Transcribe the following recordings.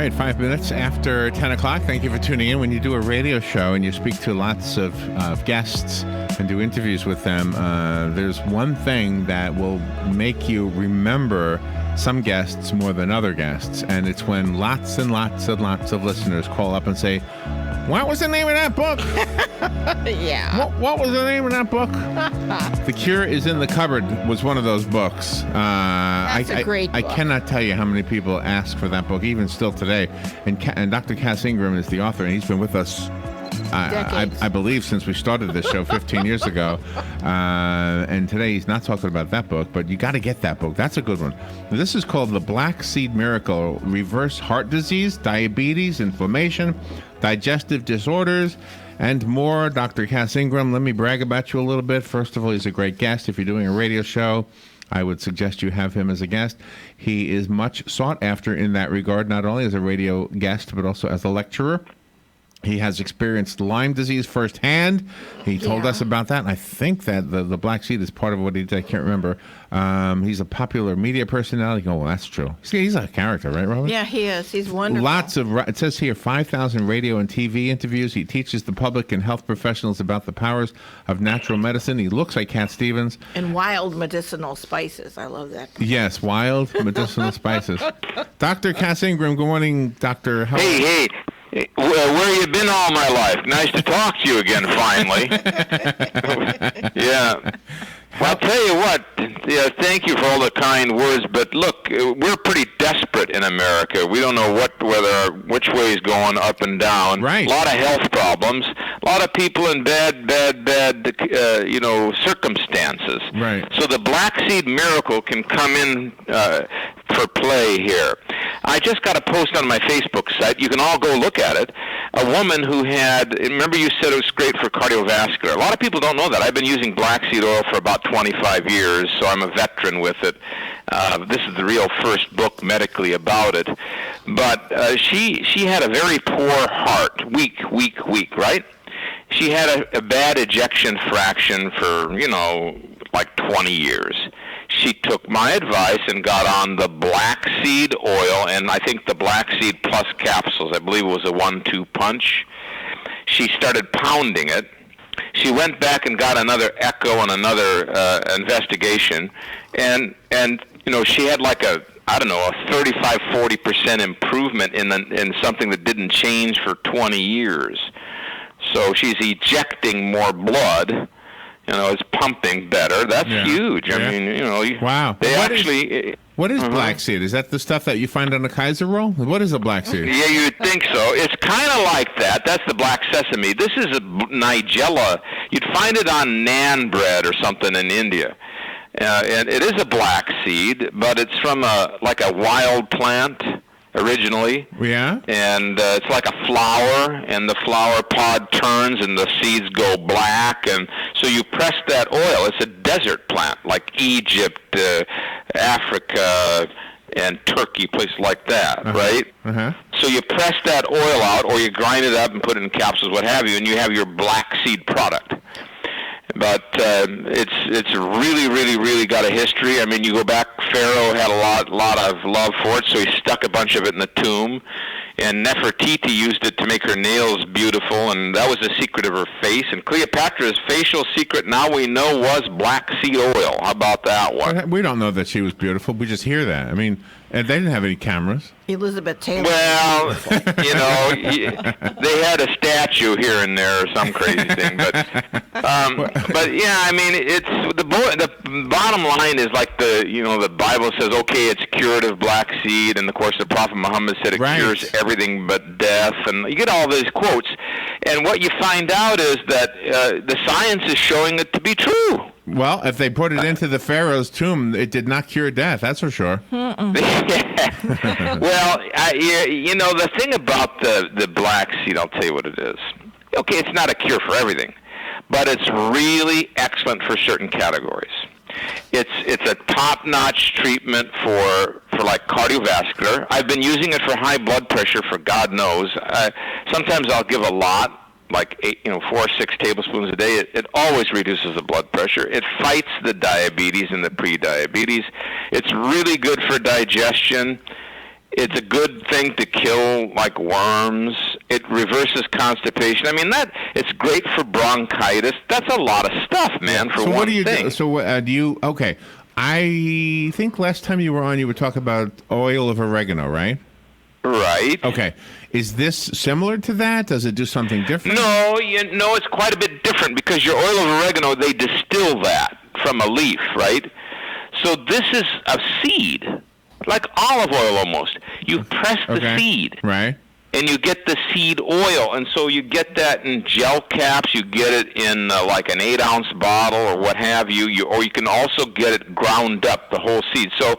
right, 5 minutes after 10 o'clock. Thank you for tuning in. When you do a radio show and you speak to lots of guests and do interviews with them, there's one thing that will make you remember some guests more than other guests, and it's when lots and lots and lots of listeners call up and say, what was the name of that book? Yeah. What was the name of that book? The Cure is in the Cupboard was one of those books. That's a great book. I cannot tell you how many people ask for that book, even still today. And Dr. Cass Ingram is the author, and he's been with us, I believe, since we started this show 15 years ago. And today he's not talking about that book, but you got to get that book. That's a good one. This is called The Black Seed Miracle: Reverse Heart Disease, Diabetes, Inflammation, Digestive Disorders, and more. Dr. Cass Ingram, let me brag about you a little bit. First of all, he's a great guest. If you're doing a radio show, I would suggest you have him as a guest. He is much sought after in that regard, not only as a radio guest, but also as a lecturer. He has experienced Lyme disease firsthand. He told us about that. And I think that the black seed is part of what he did. I can't remember. He's a popular media personality. Oh, well, that's true. He's a character, right, Robert? Yeah, he is. He's wonderful. Lots of, it says here, 5,000 radio and TV interviews. He teaches the public and health professionals about the powers of natural medicine. He looks like Cat Stevens. And wild medicinal spices. I love that. Yes, wild medicinal spices. Dr. Cass Ingram, good morning, Dr. Hey. Where you been all my life? Nice to talk to you again, finally. Yeah. Well, I'll tell you what. Yeah, thank you for all the kind words. But look, we're pretty desperate in America. We don't know which way is going up and down. Right. A lot of health problems. A lot of people in bad, circumstances. Right. So the black seed miracle can come in for play here. I just got a post on my Facebook site. You can all go look at it. A woman who had, remember you said it was great for cardiovascular. A lot of people don't know that. I've been using black seed oil for about 25 years, so I'm a veteran with it. This is the real first book medically about it. But she had a very poor heart, weak, right? She had a bad ejection fraction for, like 20 years. She took my advice and got on the black seed oil, and I think the black seed plus capsules. I believe it was a 1-2 punch. She started pounding it. She went back and got another echo and another investigation, and she had like a 35-40% improvement in something that didn't change for 20 years. So she's ejecting more blood. It's pumping better. That's huge. I mean, wow. What is black seed? Is that the stuff that you find on a Kaiser roll? What is a black seed? Yeah, you'd think so. It's kind of like that. That's the black sesame. This is a Nigella. You'd find it on naan bread or something in India. And it is a black seed, but it's from a wild plant originally. Yeah. And it's like a flower, and the flower pod turns and the seeds go black, and so you press that oil. It's a desert plant like Egypt, Africa, and Turkey, places like that, right? Uh-huh. So you press that oil out, or you grind it up and put it in capsules, what have you, and you have your black seed product. But it's really, really, really got a history. I mean, you go back, Pharaoh had a lot of love for it, so he stuck a bunch of it in the tomb. And Nefertiti used it to make her nails beautiful, and that was the secret of her face. And Cleopatra's facial secret, now we know, was black seed oil. How about that one? We don't know that she was beautiful. We just hear that. I mean, they didn't have any cameras. Elizabeth Taylor. Well, they had a statue here and there or some crazy thing, but yeah, I mean, it's the bottom line is like the Bible says, okay, it's curative black seed, and of course the Prophet Muhammad said it cures everything but death, and you get all these quotes, and what you find out is that the science is showing it to be true. Well, if they put it into the Pharaoh's tomb, it did not cure death. That's for sure. Well, the thing about the black seed, I'll tell you what it is. Okay, it's not a cure for everything, but it's really excellent for certain categories. It's a top-notch treatment for like cardiovascular. I've been using it for high blood pressure for God knows. Sometimes I'll give a lot, like 4 or 6 tablespoons a day. It always reduces the blood pressure. It fights the diabetes and the pre-diabetes. It's really good for digestion. It's a good thing to kill like worms. It reverses constipation. I mean, it's great for bronchitis. That's a lot of stuff, man, for so one what do you thing. Do? So do you, okay, I think last time you were on, you were talking about oil of oregano, right? Right. Okay. Is this similar to that? Does it do something different? No, it's quite a bit different because your oil of oregano, they distill that from a leaf, right? So this is a seed, like olive oil almost. You press the seed. Right. And you get the seed oil, and so you get that in gel caps. You get it in like an 8-ounce bottle or what have you. Or you can also get it ground up, the whole seed. So,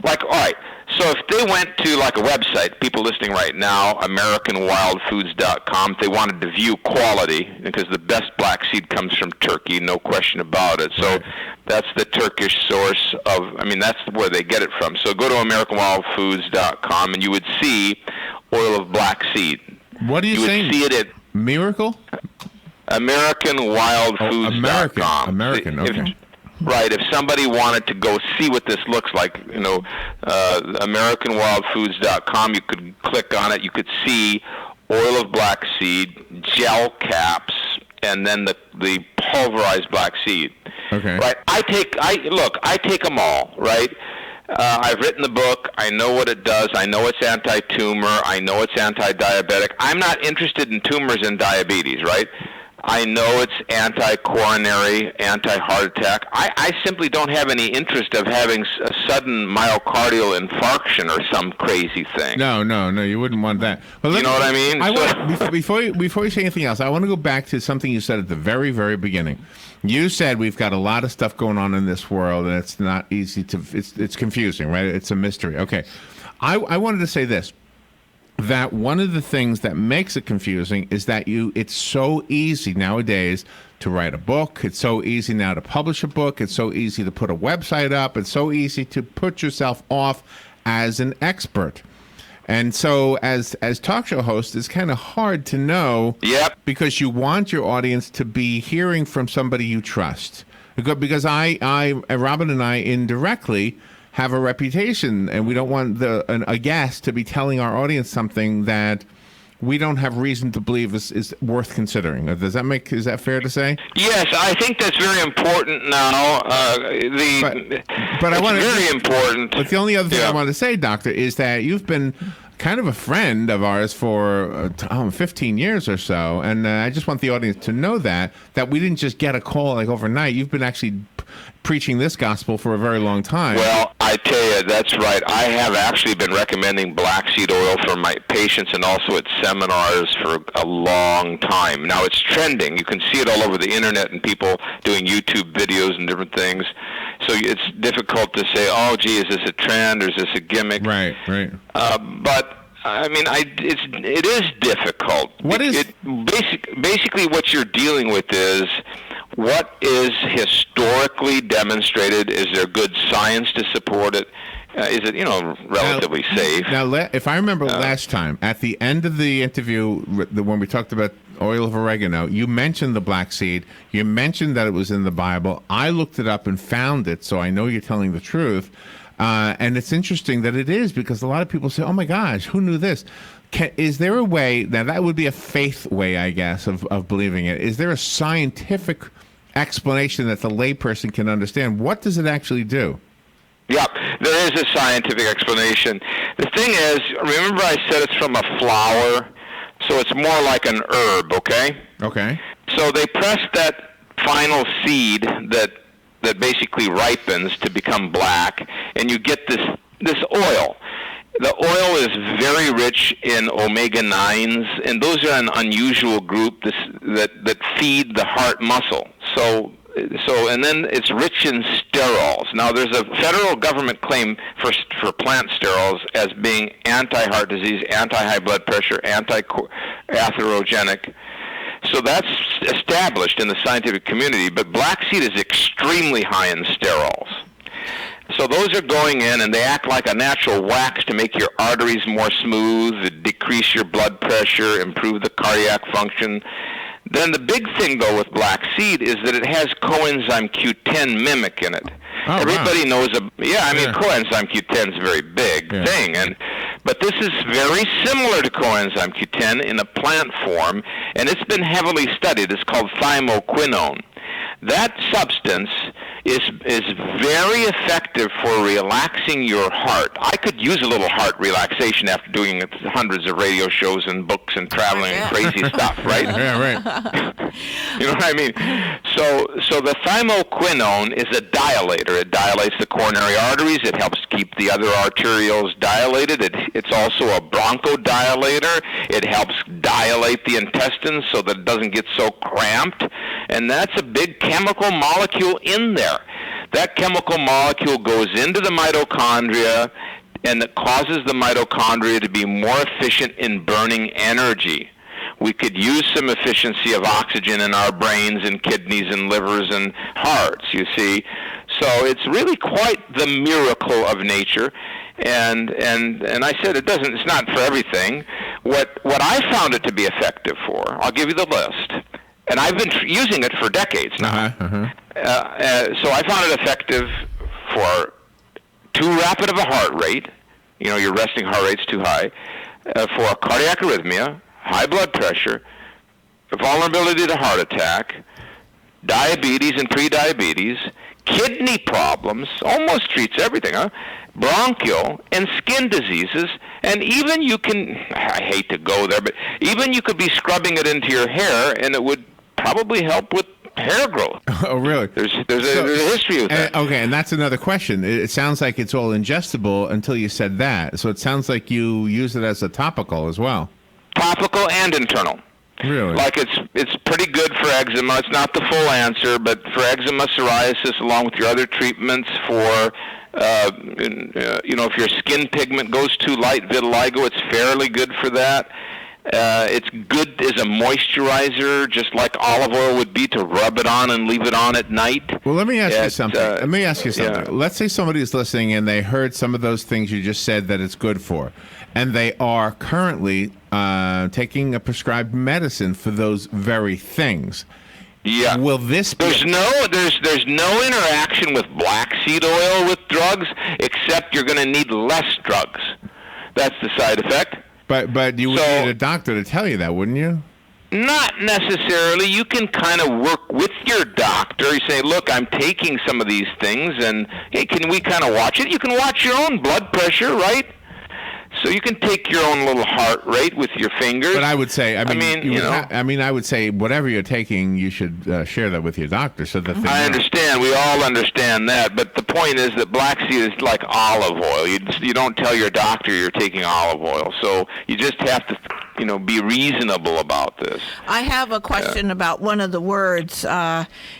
like, all right. So if they went to like a website, people listening right now, AmericanWildFoods.com, if they wanted to view quality, because the best black seed comes from Turkey, no question about it. So that's the Turkish source of, that's where they get it from. So go to AmericanWildFoods.com and you would see oil of black seed. What are you saying? You would see it at Miracle? AmericanWildFoods.com. American, okay. Right. If somebody wanted to go see what this looks like, AmericanWildFoods.com, you could click on it. You could see oil of black seed, gel caps, and then the pulverized black seed. Okay. Right. I take them all. Right. I've written the book. I know what it does. I know it's anti-tumor. I know it's anti-diabetic. I'm not interested in tumors and diabetes. Right. I know it's anti-coronary, anti-heart attack. I simply don't have any interest of having a sudden myocardial infarction or some crazy thing. No, you wouldn't want that. But you know what I mean? Before you say anything else, I want to go back to something you said at the very, very beginning. You said we've got a lot of stuff going on in this world, and it's not easy to. It's confusing, right? It's a mystery. Okay, I wanted to say this. That one of the things that makes it confusing is that it's so easy nowadays to write a book. It's so easy now to publish a book. It's so easy to put a website up. It's so easy to put yourself off as an expert. And so as talk show hosts, it's kind of hard to know. Yep. Because you want your audience to be hearing from somebody you trust. Because Robin and I indirectly have a reputation, and we don't want a guest to be telling our audience something that we don't have reason to believe is worth considering. Is that fair to say? Yes, I think that's very important now. But I want very important. But the only other thing I want to say, Doctor, is that you've been kind of a friend of ours for 15 years or so, and I just want the audience to know that we didn't just get a call like overnight. You've been actually preaching this gospel for a very long time. Well, I tell you, that's right. I have actually been recommending black seed oil for my patients and also at seminars for a long time. Now it's trending. You can see it all over the internet and people doing YouTube videos and different things. So it's difficult to say, oh, gee, is this a trend or is this a gimmick? Right. But it is difficult. Basically what you're dealing with is what is historically demonstrated. Is there good science to support it? Is it relatively safe? Now, if I remember last time at the end of the interview, when we talked about oil of oregano, you mentioned the black seed. You mentioned that it was in the Bible. I looked it up and found it, so I know you're telling the truth. And it's interesting that it is, because a lot of people say, oh my gosh, who knew this? Is there a way, now that would be a faith way, I guess, of believing it. Is there a scientific explanation that the layperson can understand? What does it actually do? Yeah, there is a scientific explanation. The thing is, remember I said it's from a flower, so it's more like an herb, okay? Okay. So they press that final seed that basically ripens to become black, and you get this oil. The oil is very rich in omega-9s, and those are an unusual group that feed the heart muscle. So, and then it's rich in sterols. Now, there's a federal government claim for plant sterols as being anti-heart disease, anti-high blood pressure, anti-atherogenic. So that's established in the scientific community, but black seed is extremely high in sterols. So those are going in, and they act like a natural wax to make your arteries more smooth, decrease your blood pressure, improve the cardiac function. Then the big thing, though, with black seed is that it has coenzyme Q10 mimic in it. Oh, Everybody knows, coenzyme Q10 is a very big thing, But this is very similar to coenzyme Q10 in a plant form, and it's been heavily studied. It's called thymoquinone. That substance is very effective for relaxing your heart. I could use a little heart relaxation after doing hundreds of radio shows and books and traveling and crazy stuff, right? Yeah, right. You know what I mean? So the thymoquinone is a dilator. It dilates the coronary arteries. It helps keep the other arterioles dilated. It's also a bronchodilator. It helps dilate the intestines so that it doesn't get so cramped. And that's a big chemical molecule in there. That chemical molecule goes into the mitochondria, and it causes the mitochondria to be more efficient in burning energy. We could use some efficiency of oxygen in our brains and kidneys and livers and hearts, you see. So it's really quite the miracle of nature. And I said it's not for everything. What I found it to be effective for, I'll give you the list. And I've been using it for decades now. So I found it effective for too rapid of a heart rate. You know, your resting heart rate's too high. For cardiac arrhythmia, high blood pressure, vulnerability to heart attack, diabetes and prediabetes, kidney problems, almost treats everything, bronchial and skin diseases, and even you can, I hate to go there, but even you could be scrubbing it into your hair and it would probably help with hair growth. Oh, really? There's a history of that. Okay, and that's another question. It sounds like it's all ingestible until you said that. So it sounds like you use it as a topical as well. Topical and internal. Really? Like it's pretty good for eczema. It's not the full answer, but for eczema, psoriasis, along with your other treatments for, if your skin pigment goes too light, vitiligo, it's fairly good for that. It's good as a moisturizer, just like olive oil would be to rub it on and leave it on at night. Well, let me ask you something. Yeah. Let's say somebody's listening and they heard some of those things you just said that it's good for, and they are currently taking a prescribed medicine for those very things. Yeah. Will this be... There's no interaction with black seed oil with drugs, except you're going to need less drugs. That's the side effect. But you would need a doctor to tell you that, wouldn't you? Not necessarily. You can kind of work with your doctor. You say, look, I'm taking some of these things, and, hey, can we kind of watch it? You can watch your own blood pressure, right? So you can take your own little heart rate with your fingers. But I would say, I would say whatever you're taking, you should share that with your doctor so that they I understand. We all understand that. But the point is that black seed is like olive oil. You don't tell your doctor you're taking olive oil. So you just have to, be reasonable about this. I have a question about one of the words.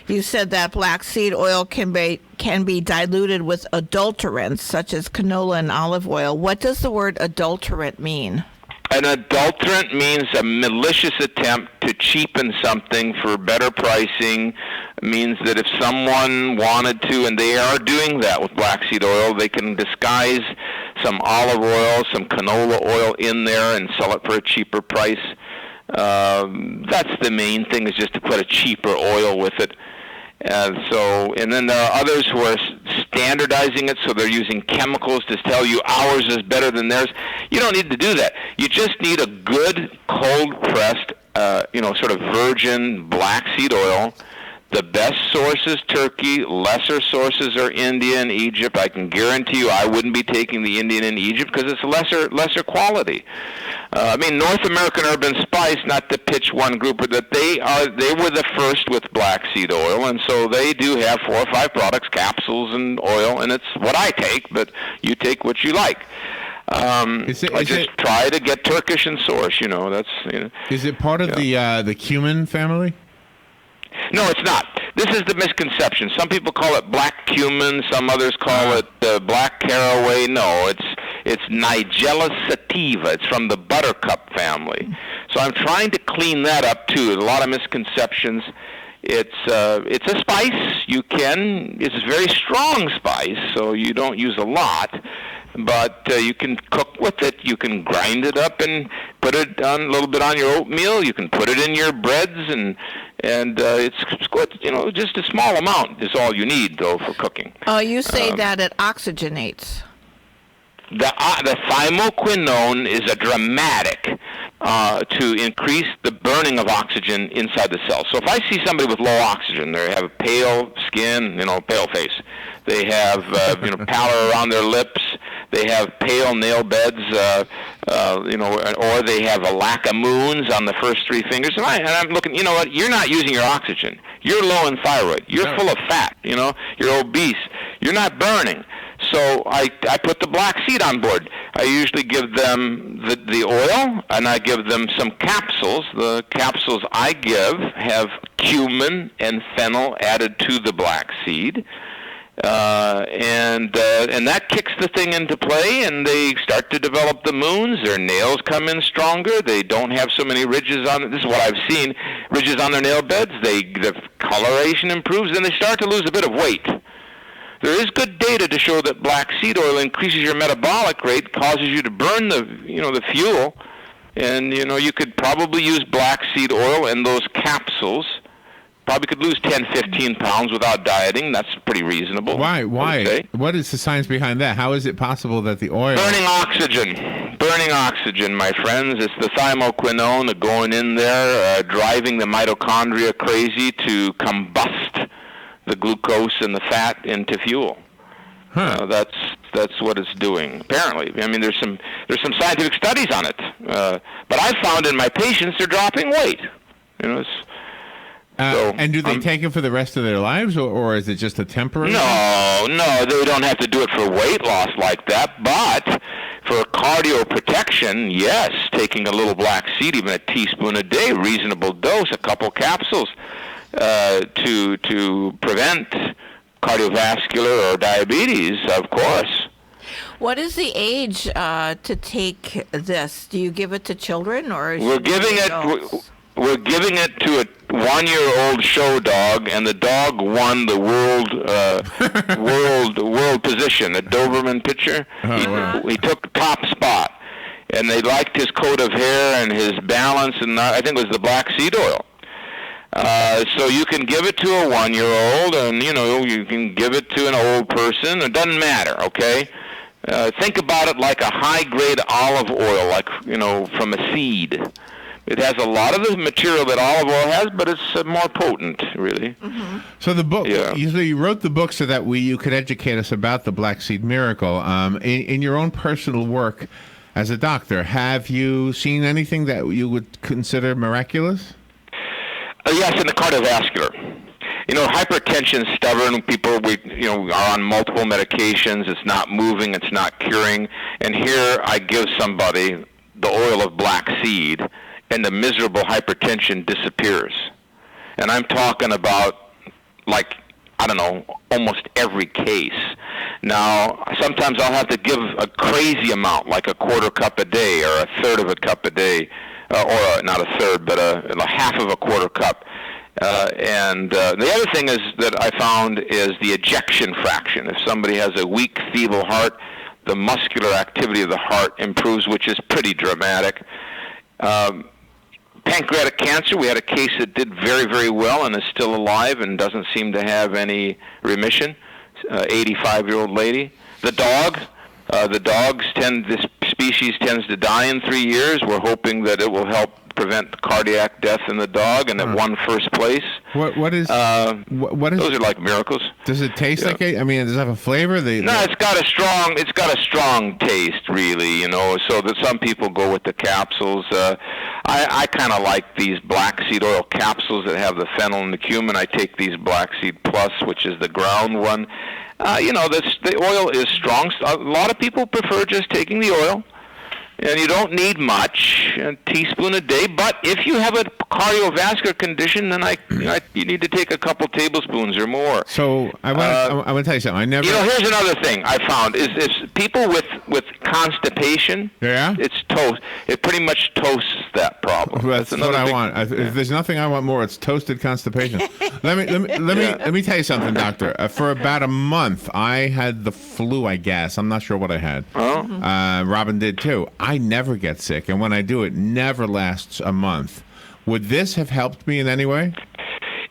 You said that black seed oil can be diluted with adulterants such as canola and olive oil. What does the word adulterant mean? An adulterant means a malicious attempt to cheapen something for better pricing. It means that if someone wanted to, and they are doing that with black seed oil, they can disguise some olive oil, some canola oil in there and sell it for a cheaper price. That's the main thing, is just to put a cheaper oil with it. And then there are others who are standardizing it, so they're using chemicals to tell you ours is better than theirs. You don't need to do that. You just need a good cold-pressed, sort of virgin black seed oil. The best source is Turkey. Lesser sources are India and Egypt. I can guarantee you I wouldn't be taking the Indian and Egypt because it's lesser quality. North American Herb and Spice, not to pitch one group, but that they were the first with black seed oil, and so they do have 4 or 5 products, capsules and oil, and it's what I take, but you take what you like. Try to get Turkish and source. Is it part of the cumin family? No, it's not. This is the misconception. Some people call it black cumin. Some others call it black caraway. No, it's Nigella sativa. It's from the buttercup family. So I'm trying to clean that up too. There's a lot of misconceptions. It's a spice. It's a very strong spice, so you don't use a lot. But you can cook with it. You can grind it up and put it on a little bit on your oatmeal. You can put it in your breads, and it's good. Just a small amount is all you need, though, for cooking. You say that it oxygenates. The thymoquinone is a dramatic to increase the burning of oxygen inside the cell. So if I see somebody with low oxygen, they have a pale skin, pale face. They have pallor around their lips. They have pale nail beds, or they have a lack of moons on the first three fingers. And I'm looking, you know what? You're not using your oxygen. You're low in thyroid. You're full of fat. You're obese. You're not burning. So I put the black seed on board. I usually give them the oil, and I give them some capsules. The capsules I give have cumin and fennel added to the black seed. And that kicks the thing into play, and they start to develop the moons. Their nails come in stronger. They don't have so many ridges on it. This is what I've seen, ridges on their nail beds. The coloration improves, and they start to lose a bit of weight. There is good data to show that black seed oil increases your metabolic rate, causes you to burn the fuel, and you could probably use black seed oil and those capsules. Probably could lose 10, 15 pounds without dieting. That's pretty reasonable. Why? What is the science behind that? How is it possible that the oil... Burning oxygen, my friends. It's the thymoquinone going in there, driving the mitochondria crazy to combust the glucose and the fat into fuel. Huh. That's what it's doing, apparently. I mean, there's some scientific studies on it. But I've found in my patients they're dropping weight. And do they take it for the rest of their lives, or is it just a temporary? No, they don't have to do it for weight loss like that. But for cardio protection, yes, taking a little black seed, even a teaspoon a day, reasonable dose, a couple capsules to prevent cardiovascular or diabetes, of course. What is the age to take this? Do you give it to children, or We're giving it to a 1-year-old show dog, and the dog won the world position, a Doberman picture. He took top spot, and they liked his coat of hair and his balance, and I think it was the black seed oil. So you can give it to a 1-year-old, and you can give it to an old person. It doesn't matter, okay? Think about it like a high-grade olive oil, like from a seed. It has a lot of the material that olive oil has, but it's more potent, really. Mm-hmm. So the book, you wrote the book so that you could educate us about the black seed miracle. In your own personal work as a doctor, have you seen anything that you would consider miraculous? Yes, in the cardiovascular. Hypertension, stubborn people, are on multiple medications. It's not moving. It's not curing. And here I give somebody the oil of black seed, and the miserable hypertension disappears. And I'm talking about, almost every case. Now, sometimes I'll have to give a crazy amount, like a quarter cup a day or a third of a cup a day, or not a third, but a half of a quarter cup. And the other thing is that I found is the ejection fraction. If somebody has a weak, feeble heart, the muscular activity of the heart improves, which is pretty dramatic. Pancreatic cancer, we had a case that did very, very well and is still alive and doesn't seem to have any remission. 85-year-old lady. The dogs this species tends to die in 3 years. We're hoping that it will help prevent cardiac death in the dog, and it won first place. What is? Those are like miracles. Does it taste like it? I mean, does it have a flavor? No, it's got a strong taste, really. So that some people go with the capsules. I kind of like these black seed oil capsules that have the fennel and the cumin. I take these black seed plus, which is the ground one. The oil is strong. A lot of people prefer just taking the oil. And you don't need much, a teaspoon a day. But if you have a cardiovascular condition, then you need to take a couple tablespoons or more. So I want to tell you something. Here's another thing I found is people with constipation. Yeah. It's toast. It pretty much toasts that problem. That's what I want. If there's nothing I want more, it's toasted constipation. Let me tell you something, doctor. For about a month, I had the flu. I guess I'm not sure what I had. Oh. Robin did too. I never get sick, and when I do, it never lasts a month. Would this have helped me in any way?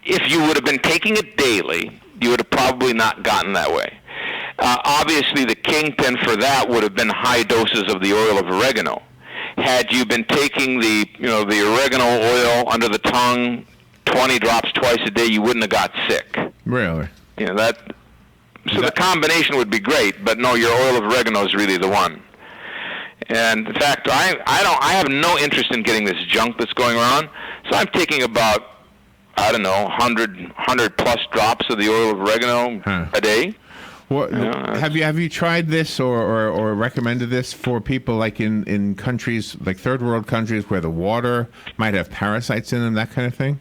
If you would have been taking it daily, you would have probably not gotten that way. Obviously, the kingpin for that would have been high doses of the oil of oregano. Had you been taking the oregano oil under the tongue 20 drops twice a day, you wouldn't have got sick. Really? The combination would be great, but no, your oil of oregano is really the one. And in fact, I have no interest in getting this junk that's going around, so I'm taking about, 100 plus drops of the oil of oregano a day. Well, have you tried this or recommended this for people like in countries like third world countries where the water might have parasites in them, that kind of thing?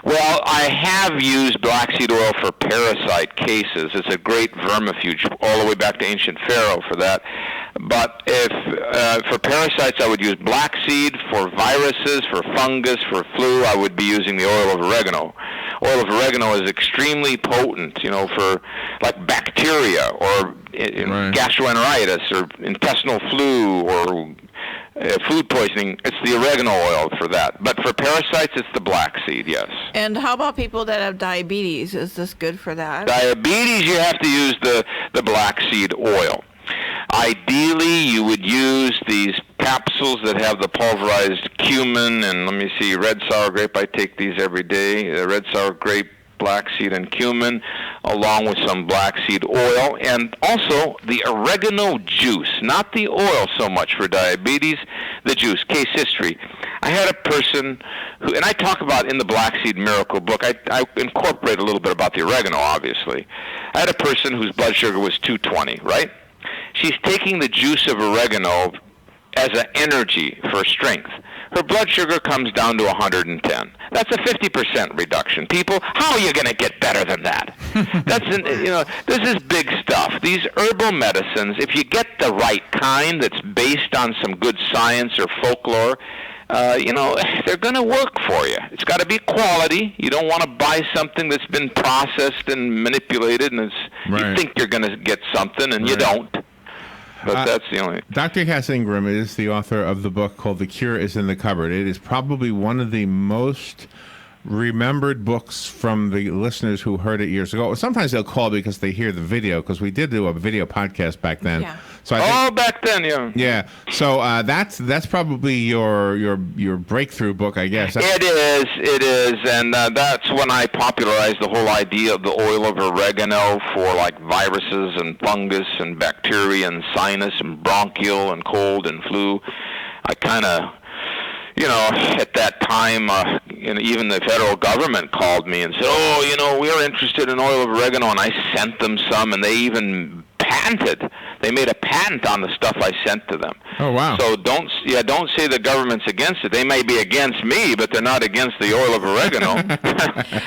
Well, I have used black seed oil for parasite cases. It's a great vermifuge, all the way back to ancient Pharaoh for that. But if for parasites, I would use black seed. For viruses, for fungus, for flu, I would be using the oil of oregano. Oil of oregano is extremely potent, for like bacteria or gastroenteritis or intestinal flu or food poisoning. It's the oregano oil for that. But for parasites, it's the black seed, yes. And how about people that have diabetes? Is this good for that? Diabetes, you have to use the black seed oil. Ideally, you would use these capsules that have the pulverized cumin and, let me see, red sour grape. I take these every day. Red sour grape, black seed, and cumin, along with some black seed oil, and also the oregano juice, not the oil so much for diabetes, the juice. Case history. I had a person who, and I talk about in the Black Seed Miracle book, I incorporate a little bit about the oregano, obviously. I had a person whose blood sugar was 220, right? She's taking the juice of oregano as an energy for strength. Her blood sugar comes down to 110. That's a 50% reduction. People, how are you going to get better than that? This is big stuff. These herbal medicines, if you get the right kind that's based on some good science or folklore, they're going to work for you. It's got to be quality. You don't want to buy something that's been processed and manipulated, and you think you're going to get something, and you don't. But that's the only. Dr. Cass Ingram is the author of the book called The Cure is in the Cupboard. It is probably one of the most remembered books from the listeners who heard it years ago. Sometimes they'll call because they hear the video, because we did do a video podcast back then. Yeah. So back then, yeah. Yeah. So that's probably your breakthrough book, I guess. It is, and that's when I popularized the whole idea of the oil of oregano for like viruses and fungus and bacteria and sinus and bronchial and cold and flu. I kind of, at that time, even the federal government called me and said, we're interested in oil of oregano, and I sent them some, and they even patented. They made a patent on the stuff I sent to them. Oh, wow. So don't say the government's against it. They may be against me, but they're not against the oil of oregano.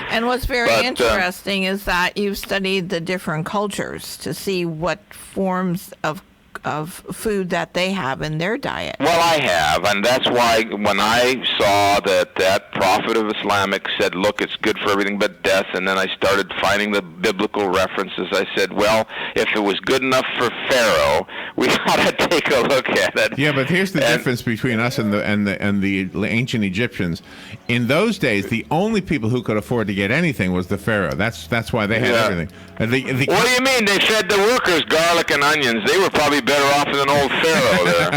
And what's very interesting is that you've studied the different cultures to see what forms of food that they have in their diet. Well, I have, and that's why when I saw that prophet of Islamic said, look, it's good for everything but death, and then I started finding the biblical references, I said, well, if it was good enough for Pharaoh, we ought to take a look at it. Yeah, but here's the difference between us and the ancient Egyptians. In those days, the only people who could afford to get anything was the Pharaoh. That's why they had everything. What do you mean? They fed the workers garlic and onions. They were probably better off than old Pharaoh there.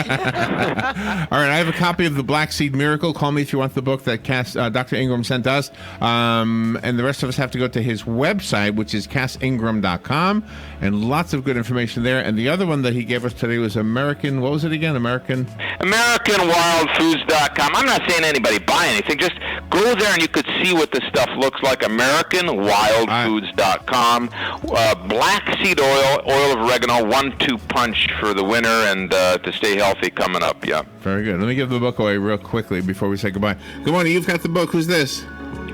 All right, I have a copy of the Black Seed Miracle. Call me if you want the book that Dr. Ingram sent us. And the rest of us have to go to his website, which is cassingram.com, and lots of good information there. And the other one that he gave us today was American, what was it again? AmericanWildFoods.com. I'm not saying anybody buy anything. Just go there and you could see what the stuff looks like. AmericanWildFoods.com. Black seed oil of oregano, 1-2 punch for the winter and to stay healthy coming up. Yeah. Very good. Let me give the book away real quickly before we say goodbye. Good morning. You've got the book. Who's this?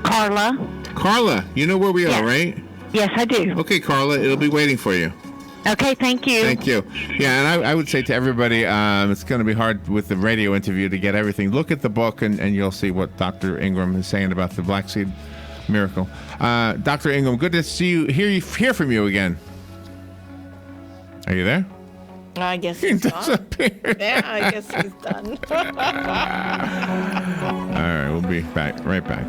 Carla. Carla, you know where we are, right? Yes, I do. Okay, Carla, it'll be waiting for you. Okay, thank you. Thank you. Yeah, and I would say to everybody, it's going to be hard with the radio interview to get everything. Look at the book, and you'll see what Dr. Ingram is saying about the Black Seed Miracle. Dr. Ingram, good to see you, hear from you again. Are you there? I guess he's done. Yeah, I guess he's done. All right, we'll be right back.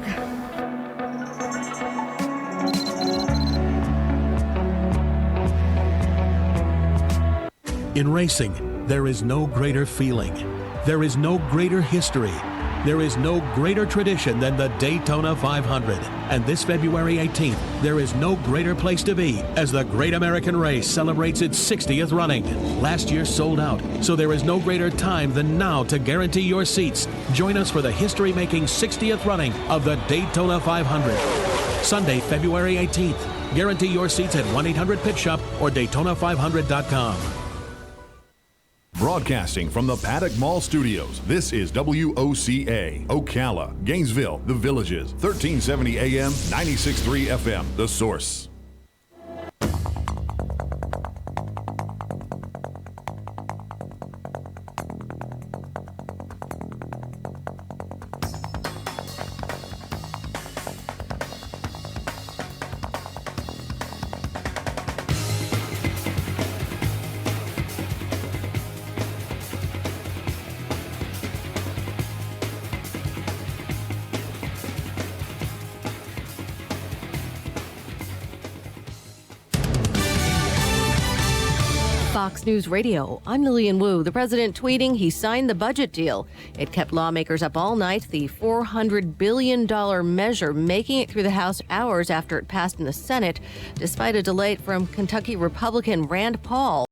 In racing, there is no greater feeling. There is no greater history. There is no greater tradition than the Daytona 500. And this February 18th, there is no greater place to be as the Great American Race celebrates its 60th running. Last year sold out, so there is no greater time than now to guarantee your seats. Join us for the history-making 60th running of the Daytona 500. Sunday, February 18th. Guarantee your seats at 1-800-PIT-SHOP or Daytona500.com. Broadcasting from the Paddock Mall Studios, this is WOCA, Ocala, Gainesville, The Villages, 1370 AM, 96.3 FM, The Source. Fox News Radio, I'm Lillian Wu. The president tweeting he signed the budget deal. It kept lawmakers up all night. The $400 billion measure making it through the House hours after it passed in the Senate, despite a delay from Kentucky Republican Rand Paul.